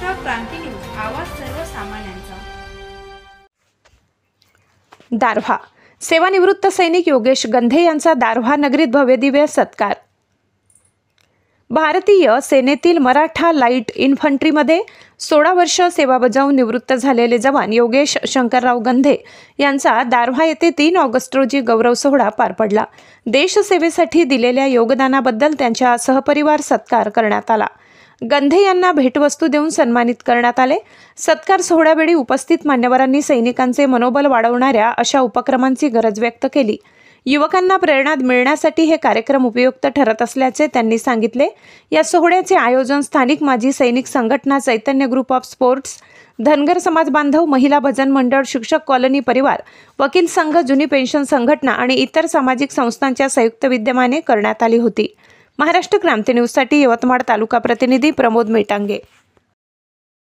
महाराष्ट्र क्रांती news, आवाज सर्वसामान्यांचा। दारव्हा सेवानिवृत्त सैनिक योगेश गंधे यांचा दारव्हा नगरीत भव्यदिव्य सत्कार। भारतीय सेनेतील मराठा लाईट इन्फंट्रीमध्ये 16 वर्ष सेवा बजावून निवृत्त झालेले जवान योगेश शंकरराव गंधे यांचा दारव्हा येथे 3 ऑगस्ट रोजी गौरव सोहळा पार पडला। देशसेवेसाठी दिलेल्या योगदानाबद्दल त्यांच्या सहपरिवार सत्कार करण्यात आला। गंधे यांना भेटवस्तू देऊन सन्मानित करण्यात आले। सत्कार सोहळ्यावेळी उपस्थित मान्यवरांनी सैनिकांचे मनोबल वाढवणाऱ्या अशा उपक्रमांची गरज व्यक्त केली। युवकांना प्रेरणा मिळण्यासाठी हे कार्यक्रम उपयुक्त ठरत असल्याचे त्यांनी सांगितले। या सोहळ्याचे आयोजन स्थानिक माजी सैनिक संघटना, चैतन्य ग्रुप ऑफ स्पोर्ट्स, धनगर समाज बांधव, महिला भजन मंडळ, शिक्षक कॉलनी परिवार, वकील संघ, जुनी पेन्शन संघटना आणि इतर सामाजिक संस्थांच्या संयुक्त विद्यमाने करण्यात आली होती। महाराष्ट्र क्रांती न्यूजसाठी यवतमाळ तालुका प्रतिनिधी प्रमोद मेटांगे।